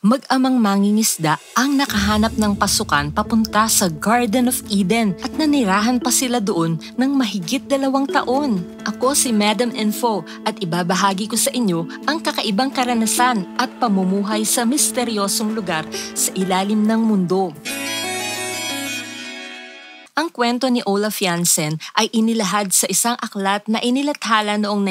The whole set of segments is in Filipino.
Mag-amang mangingisda ang nakahanap ng pasukan papunta sa Garden of Eden at nanirahan pa sila doon ng mahigit 2 taon. Ako si Madam Info at ibabahagi ko sa inyo ang kakaibang karanasan at pamumuhay sa misteryosong lugar sa ilalim ng mundo. Ang kwento ni Olaf Jansen ay inilahad sa isang aklat na inilathala noong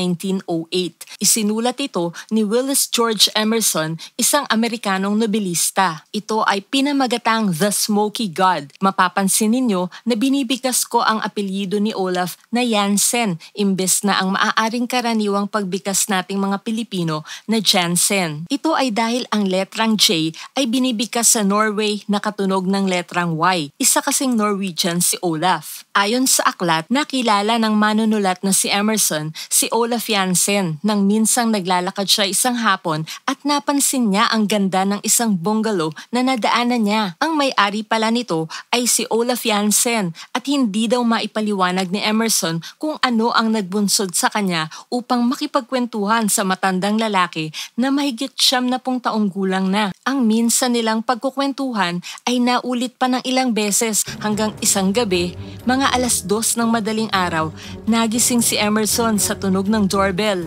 1908. Isinulat ito ni Willis George Emerson, isang Amerikanong nobilista. Ito ay pinamagatang The Smoky God. Mapapansin ninyo na binibigas ko ang apelyido ni Olaf na Jansen, imbes na ang maaaring karaniwang pagbikas nating mga Pilipino na Jansen. Ito ay dahil ang letrang J ay binibigas sa Norway na katunog ng letrang Y. Isa kasing Norwegian si Olaf. Ayon sa aklat, nakilala ng manunulat na si Emerson si Olaf Jansen nang minsang naglalakad siya isang hapon at napansin niya ang ganda ng isang bungalow na nadaanan niya. Ang may-ari pala nito ay si Olaf Jansen at hindi daw maipaliwanag ni Emerson kung ano ang nagbunsod sa kanya upang makipagkwentuhan sa matandang lalaki na mahigit 70 taong gulang na. Ang minsan nilang pagkukwentuhan ay naulit pa ng ilang beses hanggang isang gabi, mga 2:00 ng madaling araw, nagising si Emerson sa tunog ng doorbell.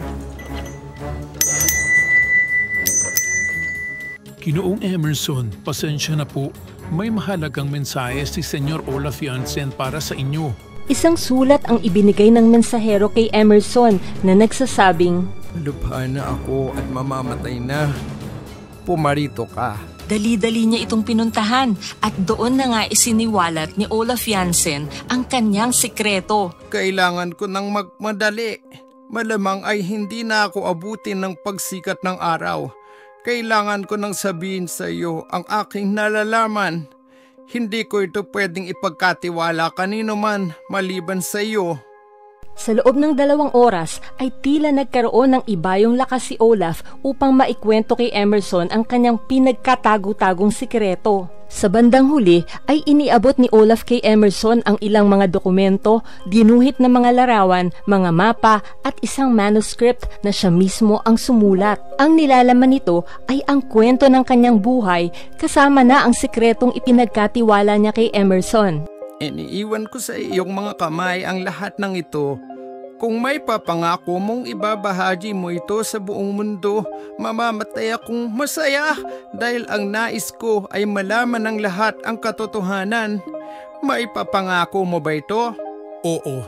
Ginoong Emerson, pasensya na po. May mahalagang mensahe si Senyor Olaf Jansen para sa inyo. Isang sulat ang ibinigay ng mensahero kay Emerson na nagsasabing, "Lubha na ako at mamamatay na. Pumarito ka." Dali-dali niya itong pinuntahan at doon na nga isiniwalat ni Olaf Jansen ang kanyang sikreto. Kailangan ko ng magmadali. Malamang ay hindi na ako abutin ng pagsikat ng araw. Kailangan ko nang sabihin sa iyo ang aking nalalaman. Hindi ko ito pwedeng ipagkatiwala kanino man maliban sa iyo. Sa loob ng 2 oras ay tila nagkaroon ng ibayong lakas si Olaf upang maikwento kay Emerson ang kanyang pinagkatago-tagong sikreto. Sa bandang huli ay iniabot ni Olaf kay Emerson ang ilang mga dokumento, ginuhit na mga larawan, mga mapa at isang manuscript na siya mismo ang sumulat. Ang nilalaman nito ay ang kwento ng kanyang buhay kasama na ang sikretong ipinagkatiwala niya kay Emerson. Iniiwan ko sa iyong mga kamay ang lahat ng ito. Kung may papangako mong ibabahagi mo ito sa buong mundo, mamamatay akong masaya dahil ang nais ko ay malaman ng lahat ang katotohanan. May papangako mo ba ito? Oo,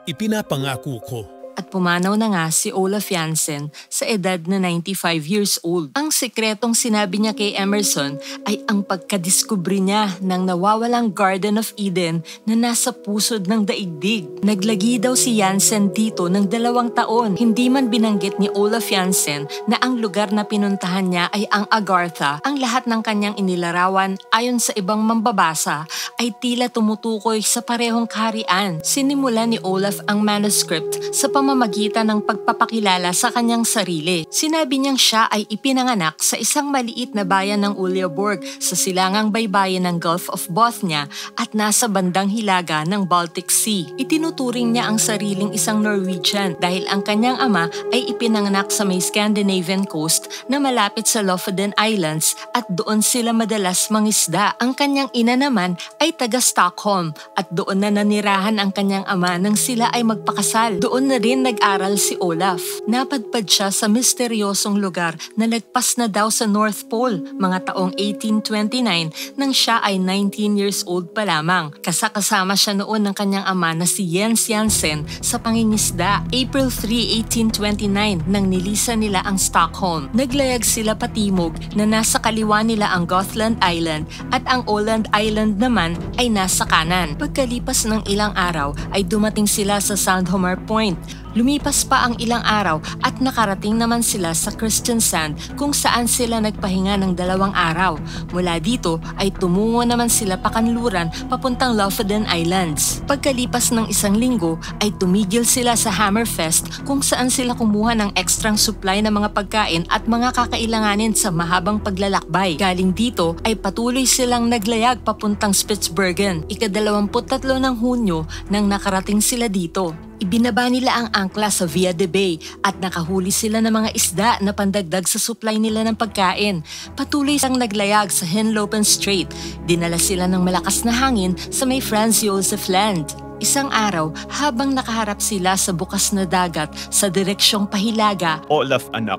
ipinapangako ko. At pumanaw na nga si Olaf Jansen sa edad na 95 years old. Ang sikretong sinabi niya kay Emerson ay ang pagkadiskubre niya ng nawawalang Garden of Eden na nasa pusod ng daigdig. Naglagi daw si Jansen dito ng 2 taon. Hindi man binanggit ni Olaf Jansen na ang lugar na pinuntahan niya ay ang Agartha. Ang lahat ng kanyang inilarawan ayon sa ibang mambabasa ay tila tumutukoy sa parehong kaharian. Sinimula ni Olaf ang manuscript sa pamamagitan ng pagpapakilala sa kanyang sarili. Sinabi niyang siya ay ipinanganak sa isang maliit na bayan ng Uleåborg sa silangang baybayin ng Gulf of Bothnia at nasa bandang hilaga ng Baltic Sea. Itinuturing niya ang sariling isang Norwegian dahil ang kanyang ama ay ipinanganak sa may Scandinavian coast na malapit sa Lofoten Islands at doon sila madalas mangisda. Ang kanyang ina naman ay taga Stockholm at doon na nanirahan ang kanyang ama nang sila ay magpakasal. Doon na rin nag-aral si Olaf. Napadpad siya sa misteryosong lugar na lagpas na daw sa North Pole mga taong 1829 nang siya ay 19 years old pa lamang. Kasama siya noon ng kanyang ama na si Jens Jansen sa pangingisda. April 3, 1829 nang nilisan nila ang Stockholm. Naglayag sila patimog na nasa kaliwa nila ang Gotland Island at ang Åland Island naman ay nasa kanan. Pagkalipas ng ilang araw ay dumating sila sa Sandhamar Point. Lumipas pa ang ilang araw at nakarating naman sila sa Kristiansand kung saan sila nagpahinga ng 2 araw. Mula dito ay tumungo naman sila pakanluran papuntang Lofoten Islands. Pagkalipas ng 1 linggo ay tumigil sila sa Hammerfest kung saan sila kumuha ng ekstrang supply ng mga pagkain at mga kakailanganin sa mahabang paglalakbay. Galing dito ay patuloy silang naglayag papuntang Spitsbergen. Ika-23 ng Hunyo nang nakarating sila dito. Ibinaba nila ang angkla sa Via de Bay at nakahuli sila ng mga isda na pandagdag sa supply nila ng pagkain. Patuloy silang naglayag sa Henlopen Strait. Dinala sila ng malakas na hangin sa may Franz Josef Land. Isang araw, habang nakaharap sila sa bukas na dagat sa direksyong Pahilaga, Olaf anak,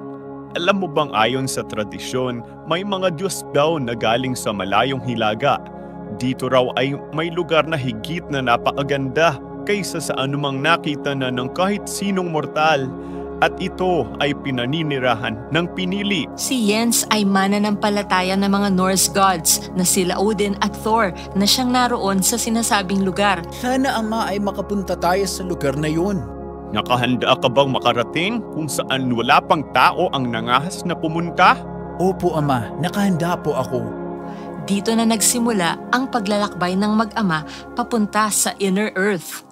alam mo bang ayon sa tradisyon, may mga Diyos daw na galing sa malayong hilaga. Dito raw ay may lugar na higit na napakaganda kaysa sa anumang nakita na ng kahit sinong mortal. At ito ay pinaninirahan ng pinili. Si Jens ay mananampalataya ng mga Norse gods na sila Odin at Thor na siyang naroon sa sinasabing lugar. Sana Ama ay makapunta tayo sa lugar na yun. Nakahanda ka bang makarating kung saan wala pang tao ang nangahas na pumunta? Opo Ama, nakahanda po ako. Dito na nagsimula ang paglalakbay ng mag-ama papunta sa Inner Earth.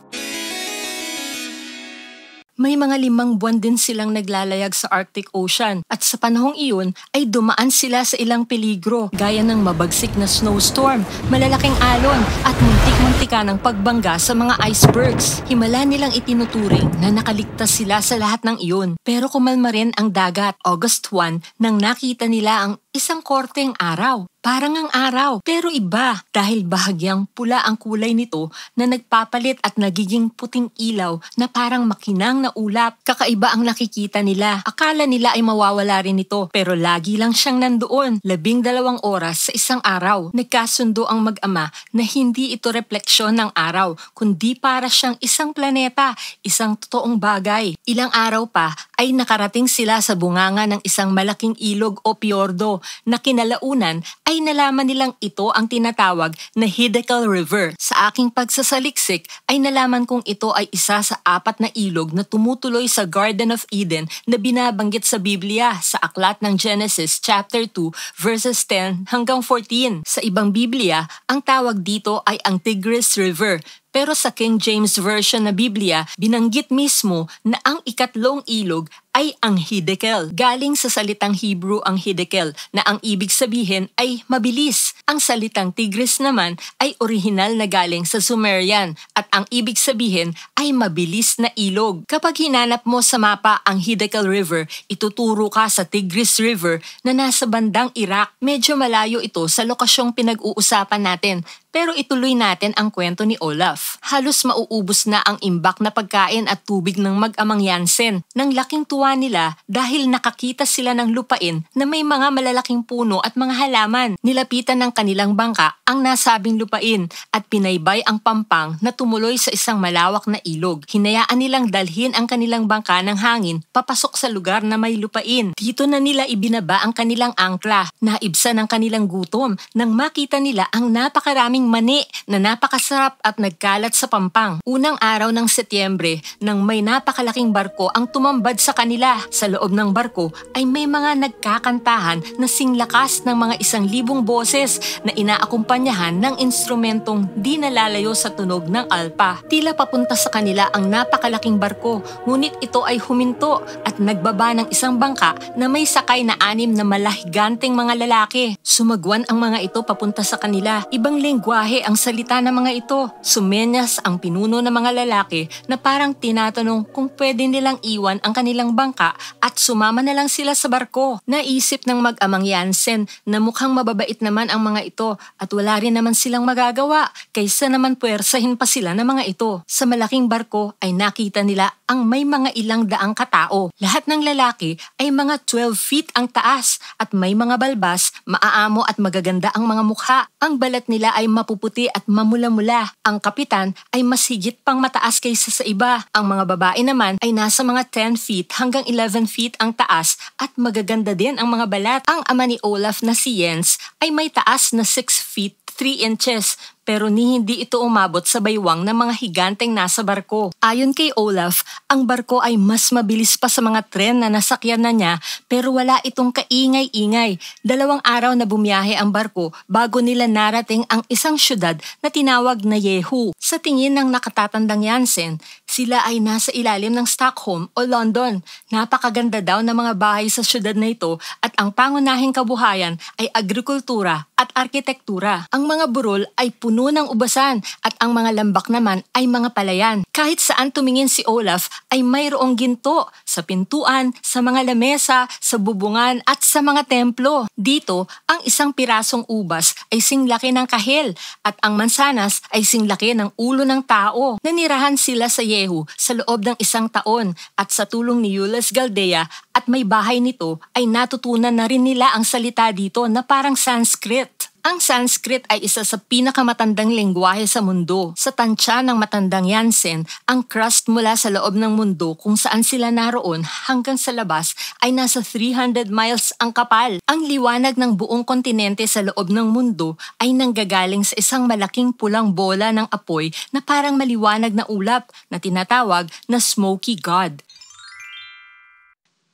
May mga 5 buwan din silang naglalayag sa Arctic Ocean at sa panahong iyon ay dumaan sila sa ilang peligro gaya ng mabagsik na snowstorm, malalaking alon at muntik-muntika ng pagbangga sa mga icebergs. Himala nilang itinuturing na nakaligtas sila sa lahat ng iyon. Pero kumalma rin ang dagat. August 1 nang nakita nila ang isang korteng araw. Parang ang araw, pero iba dahil bahagyang pula ang kulay nito na nagpapalit at nagiging puting ilaw na parang makinang na ulap. Kakaiba ang nakikita nila. Akala nila ay mawawala rin ito, pero lagi lang siyang nandoon. 12 oras sa isang araw. Nagkasundo ang mag-ama na hindi ito refleksyon ng araw, kundi para siyang isang planeta, isang totoong bagay. Ilang araw pa ay nakarating sila sa bunganga ng isang malaking ilog o piordo na kinalaunan ay nalaman nilang ito ang tinatawag na Hiddekel River. Sa aking pagsasaliksik ay nalaman kong ito ay isa sa 4 na ilog na tumutuloy sa Garden of Eden na binabanggit sa Biblia sa aklat ng Genesis chapter 2 verses 10 hanggang 14. Sa ibang Biblia, ang tawag dito ay ang Tigris River. Pero sa King James Version na Biblia, binanggit mismo na ang ikatlong ilog ay ang Hiddekel. Galing sa salitang Hebrew ang Hiddekel na ang ibig sabihin ay mabilis. Ang salitang Tigris naman ay orihinal na galing sa Sumerian at ang ibig sabihin ay mabilis na ilog. Kapag hinanap mo sa mapa ang Hiddekel River, ituturo ka sa Tigris River na nasa bandang Iraq. Medyo malayo ito sa lokasyong pinag-uusapan natin. Pero ituloy natin ang kwento ni Olaf. Halos mauubos na ang imbak na pagkain at tubig ng mag-amang Jansen. Nang laking tuwa nila dahil nakakita sila ng lupain na may mga malalaking puno at mga halaman. Nilapitan ng kanilang bangka ang nasabing lupain at pinaybay ang pampang na tumuloy sa isang malawak na ilog. Hinayaan nilang dalhin ang kanilang bangka ng hangin papasok sa lugar na may lupain. Dito na nila ibinaba ang kanilang angkla. Naibsan ang kanilang gutom nang makita nila ang napakaraming mani na napakasarap at nagkalat sa pampang. Unang araw ng Setyembre nang may napakalaking barko ang tumambad sa kanila. Sa loob ng barko ay may mga nagkakantahan na singlakas ng mga 1,000 boses na inaakumpanyahan ng instrumentong di nalalayo sa tunog ng alpa. Tila papunta sa kanila ang napakalaking barko, ngunit ito ay huminto at nagbaba ng isang bangka na may sakay na 6 na malahiganteng mga lalaki. Sumagwan ang mga ito papunta sa kanila. Ibang lengguwahe ang salita ng mga ito. Sumenyas ang pinuno ng mga lalaki na parang tinatanong kung pwede nilang iwan ang kanilang bangka at sumama na lang sila sa barko. Naisip ng mag-amang Jansen na mukhang mababait naman ang mga ito at wala rin naman silang magagawa kaysa naman puwersahin pa sila ng mga ito. Sa malaking barko ay nakita nila ang may mga ilang daang katao. Lahat ng lalaki ay mga 12 feet ang taas at may mga balbas, maaamo at magaganda ang mga mukha. Ang balat nila ay mapuputi at mamula-mula. Ang kapitan ay mas higit pang mataas kaysa sa iba. Ang mga babae naman ay nasa mga 10 feet hanggang 11 feet ang taas at magaganda din ang mga balat. Ang ama ni Olaf na si Jens ay may taas na 6 feet 3 inches pero hindi ito umabot sa baywang ng mga higanteng nasa barko. Ayon kay Olaf, ang barko ay mas mabilis pa sa mga tren na nasakyan na niya pero wala itong kaingay-ingay. 2 araw na bumiyahe ang barko bago nila narating ang isang syudad na tinawag na Jehu. Sa tingin ng nakatatandang Jansen, sila ay nasa ilalim ng Stockholm o London. Napakaganda daw ng mga bahay sa syudad na ito at ang pangunahing kabuhayan ay agrikultura at arkitektura. Ang mga burol ay puno puno ng ubasan at ang mga lambak naman ay mga palayan. Kahit saan tumingin si Olaf ay mayroong ginto sa pintuan, sa mga lamesa, sa bubungan at sa mga templo. Dito, ang isang pirasong ubas ay singlaki ng kahel at ang mansanas ay singlaki ng ulo ng tao. Nanirahan sila sa Jehu sa loob ng 1 taon at sa tulong ni Julius Galdea at may bahay nito ay natutunan na rin nila ang salita dito na parang Sanskrit. Ang Sanskrit ay isa sa pinakamatandang lengguwahe sa mundo. Sa tansya ng matandang Jansen, ang crust mula sa loob ng mundo kung saan sila naroon hanggang sa labas ay nasa 300 miles ang kapal. Ang liwanag ng buong kontinente sa loob ng mundo ay nanggagaling sa isang malaking pulang bola ng apoy na parang maliwanag na ulap na tinatawag na smoky god.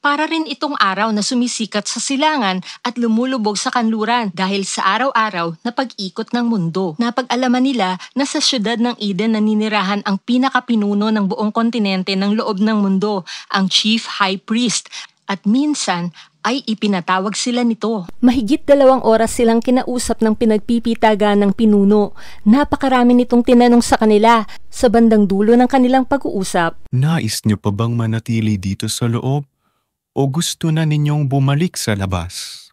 Para rin itong araw na sumisikat sa silangan at lumulubog sa kanluran dahil sa araw-araw na pag-ikot ng mundo. Napag-alaman nila na sa syudad ng Eden naninirahan ang pinakapinuno ng buong kontinente ng loob ng mundo, ang Chief High Priest, at minsan ay ipinatawag sila nito. Mahigit 2 oras silang kinausap ng pinagpipitagan ng pinuno. Napakarami nitong tinanong sa kanila. Sa bandang dulo ng kanilang pag-uusap, Nais niyo pa bang manatili dito sa loob? O gusto na ninyong bumalik sa labas?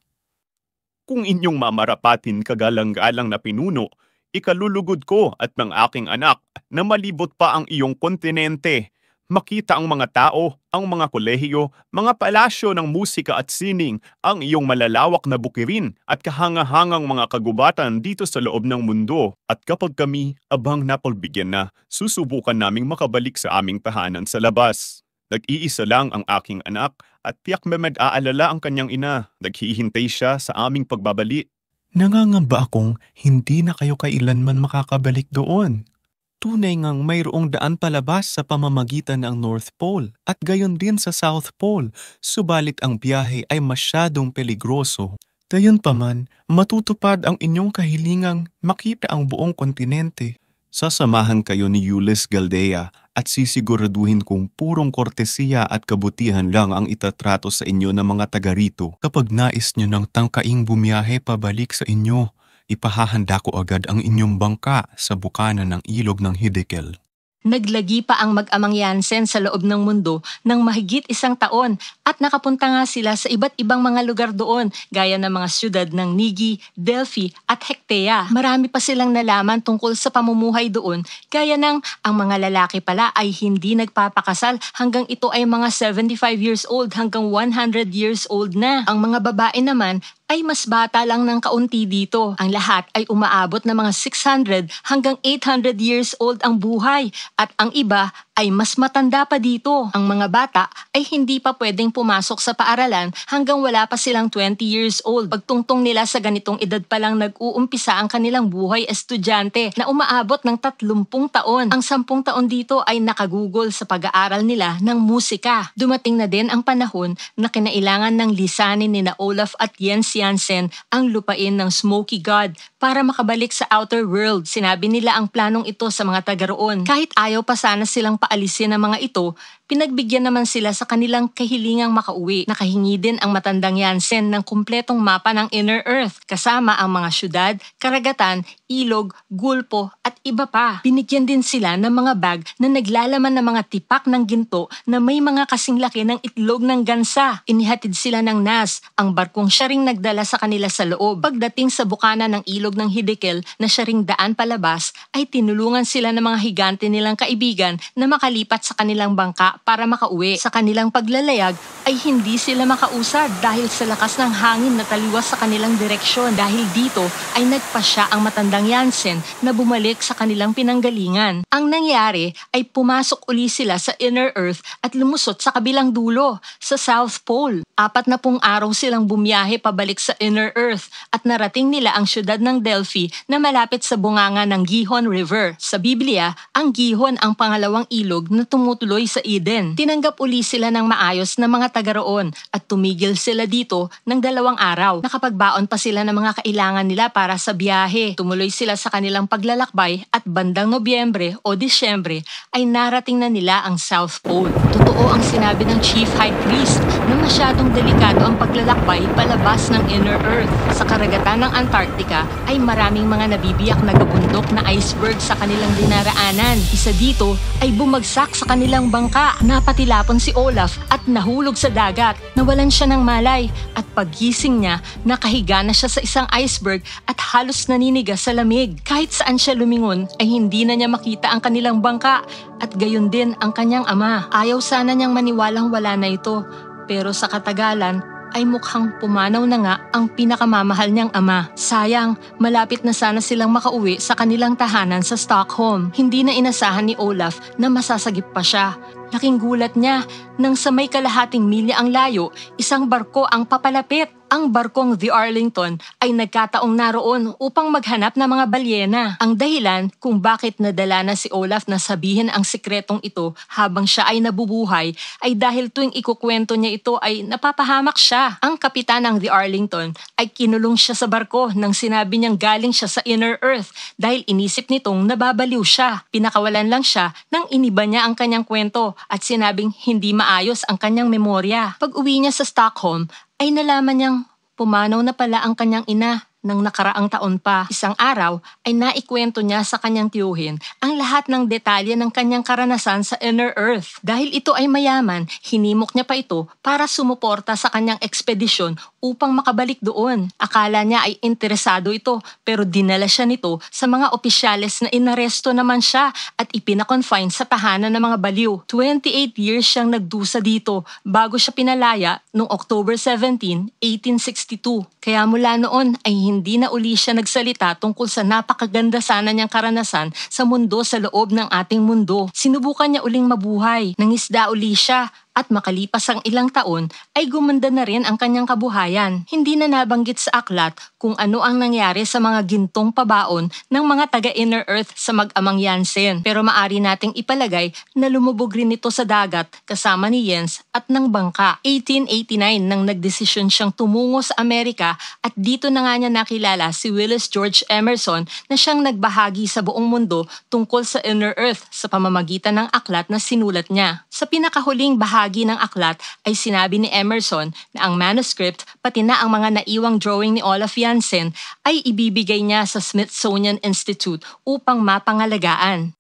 Kung inyong mamarapatin kagalang-galang na pinuno, ikalulugod ko at ng aking anak na malibot pa ang iyong kontinente. Makita ang mga tao, ang mga kolehiyo, mga palasyo ng musika at sining, ang iyong malalawak na bukirin at kahangahangang mga kagubatan dito sa loob ng mundo. At kapag kami abang napagbigyan na, susubukan naming makabalik sa aming tahanan sa labas. Nag-iisa lang ang aking anak at tiyak may mag-aalala ang kanyang ina. Naghihintay siya sa aming pagbabalik. Nangangamba akong hindi na kayo kailanman makakabalik doon. Tunay ngang mayroong daan palabas sa pamamagitan ng North Pole at gayon din sa South Pole, subalit ang biyahe ay masyadong peligroso. Gayunpaman, matutupad ang inyong kahilingang makita ang buong kontinente. Sasamahan kayo ni Julius Galdea at sisiguraduhin kong purong kortesiya at kabutihan lang ang itatrato sa inyo ng mga taga rito. Kapag nais nyo ng tangkaing bumiyahe pabalik sa inyo, ipahahanda ko agad ang inyong bangka sa bukanan ng ilog ng Hiddekel. Naglagi pa ang mag-amang Jansen sa loob ng mundo ng mahigit 1 taon at nakapunta nga sila sa iba't ibang mga lugar doon gaya ng mga syudad ng Nigi, Delphi at Hectea. Marami pa silang nalaman tungkol sa pamumuhay doon gaya ng ang mga lalaki pala ay hindi nagpapakasal hanggang ito ay mga 75 years old hanggang 100 years old na. Ang mga babae naman ay mas bata lang ng kaunti dito. Ang lahat ay umaabot na mga 600 hanggang 800 years old ang buhay at ang iba ay mas matanda pa dito. Ang mga bata ay hindi pa pwedeng pumasok sa paaralan hanggang wala pa silang 20 years old. Pagtungtong nila sa ganitong edad pa lang nag-uumpisa ang kanilang buhay estudyante na umaabot ng 30 taon. Ang 10 taon dito ay nakagugol sa pag-aaral nila ng musika. Dumating na din ang panahon na kinailangan ng lisanin ni na Olaf at Jens Jansen ang lupain ng Smoky God para makabalik sa outer world. Sinabi nila ang planong ito sa mga taga roon. Kahit ayaw pa sana silang paalisin ng mga ito, pinagbigyan naman sila sa kanilang kahilingang makauwi. Nakahingi din ang matandang Jansen ng kumpletong mapa ng Inner Earth kasama ang mga syudad, karagatan, ilog, gulpo at iba pa. Binigyan din sila ng mga bag na naglalaman ng mga tipak ng ginto na may mga kasing laki ng itlog ng gansa. Inihatid sila ng Nas, ang barkong siya ring nagdala sa kanila sa loob. Pagdating sa bukana ng ilog ng Hiddekel na siya ring daan palabas, ay tinulungan sila ng mga higante nilang kaibigan na makalipat sa kanilang bangka para makauwi. Sa kanilang paglalayag ay hindi sila makausad dahil sa lakas ng hangin na taliwas sa kanilang direksyon. Dahil dito ay nagpasya ang matandang Jansen na bumalik sa kanilang pinanggalingan. Ang nangyari ay pumasok uli sila sa Inner Earth at lumusot sa kabilang dulo, sa South Pole. 40 araw silang bumiyahe pabalik sa Inner Earth at narating nila ang syudad ng Delphi na malapit sa bunganga ng Gihon River. Sa Biblia, ang Gihon ang pangalawang ilog na tumutuloy sa Eden. Tinanggap uli sila ng maayos na mga taga roon at tumigil sila dito ng 2 araw. Nakapagbaon pa sila ng mga kailangan nila para sa biyahe. Tumuloy sila sa kanilang paglalakbay at bandang Nobyembre o Disyembre ay narating na nila ang South Pole. Totoo ang sinabi ng Chief High Priest na masyadong delikado ang paglalakbay palabas ng Inner Earth. Sa karagatan ng Antarctica ay maraming mga nabibiyak na gabundok na iceberg sa kanilang dinaraanan. Isa dito ay bumagsak sa kanilang bangka. Napatilapon si Olaf at nahulog sa dagat. Nawalan siya ng malay at paggising niya, nakahiga na siya sa isang iceberg at halos naninigas sa lamig. Kahit saan siya lumingon ay hindi na niya makita ang kanilang bangka at gayon din ang kanyang ama. Ayaw sana niyang maniwalang wala na ito, pero sa katagalan ay mukhang pumanaw na nga ang pinakamamahal niyang ama. Sayang, malapit na sana silang makauwi sa kanilang tahanan sa Stockholm. Hindi na inasahan ni Olaf na masasagip pa siya. Laking gulat niya nang sa may kalahating milya ang layo, isang barko ang papalapit. Ang barkong The Arlington ay nagkataong naroon upang maghanap ng mga balyena. Ang dahilan kung bakit nadala na si Olaf na sabihin ang sikretong ito habang siya ay nabubuhay ay dahil tuwing ikukwento niya ito ay napapahamak siya. Ang kapitan ng The Arlington ay kinulong siya sa barko nang sinabi niyang galing siya sa Inner Earth dahil inisip nitong nababaliw siya. Pinakawalan lang siya nang iniba niya ang kanyang kwento at sinabing hindi maayos ang kanyang memorya. Pag uwi niya sa Stockholm ay nalaman niyang pumanaw na pala ang kanyang ina ng nakaraang taon pa. Isang araw ay naikwento niya sa kanyang tiyuhin ang lahat ng detalye ng kanyang karanasan sa Inner Earth. Dahil ito ay mayaman, hinimok niya pa ito para sumuporta sa kanyang ekspedisyon upang makabalik doon. Akala niya ay interesado ito pero dinala siya nito sa mga opisyales na inaresto naman siya at ipinakonfine sa tahanan ng mga baliw. 28 years siyang nagdusa dito bago siya pinalaya noong October 17, 1862. Kaya mula noon ay hindi na uli siya nagsalita tungkol sa napakaganda sana niyang karanasan sa mundo sa loob ng ating mundo. Sinubukan niya uling mabuhay, nangisda uli siya at makalipas ang ilang taon ay gumanda na rin ang kanyang kabuhayan. Hindi na nabanggit sa aklat kung ano ang nangyari sa mga gintong pabaon ng mga taga-Inner Earth sa mag-amang Jansen. Pero maari nating ipalagay na lumubog rin ito sa dagat kasama ni Jens at ng bangka. 1889 nang nagdesisyon siyang tumungo sa Amerika at dito na nga niya nakilala si Willis George Emerson na siyang nagbahagi sa buong mundo tungkol sa Inner Earth sa pamamagitan ng aklat na sinulat niya. Sa pinakahuling bahagi ng aklat ay sinabi ni Emerson na ang manuscript pati na ang mga naiwang drawing ni Olaf Jansen ay ibibigay niya sa Smithsonian Institute upang mapangalagaan.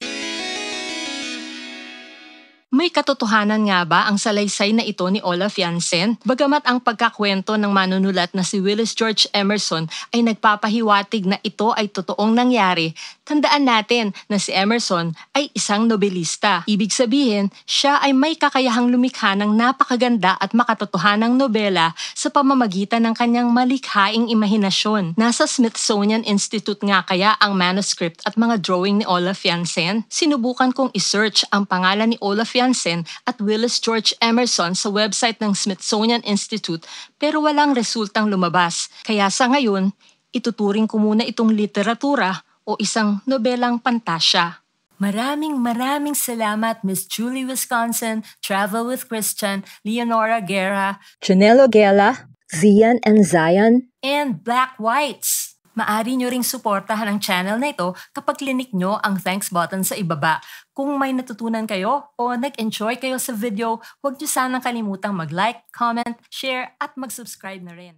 May katotohanan nga ba ang salaysay na ito ni Olaf Jansen? Bagamat ang pagkakwento ng manunulat na si Willis George Emerson ay nagpapahiwatig na ito ay totoong nangyari, tandaan natin na si Emerson ay isang nobelista. Ibig sabihin, siya ay may kakayahang lumikha ng napakaganda at makatotohanang nobela sa pamamagitan ng kanyang malikhaing imahinasyon. Nasa Smithsonian Institute nga kaya ang manuscript at mga drawing ni Olaf Jansen? Sinubukan kong isearch ang pangalan ni Olaf Jansen at Willis George Emerson sa website ng Smithsonian Institute pero walang resultang lumabas. Kaya sa ngayon, ituturing ko muna itong literatura o isang nobelang pantasya. Maraming salamat Miss Julie Wisconsin, Travel with Christian, Leonora Guerra, Janelo Gela, Zian and Zion, and Black Whites. Maari nyo ring suportahan ang channel na ito kapag clinic nyo ang thanks button sa ibaba. Kung may natutunan kayo o nag-enjoy kayo sa video, huwag nyo sanang kalimutang mag-like, comment, share at mag-subscribe na rin.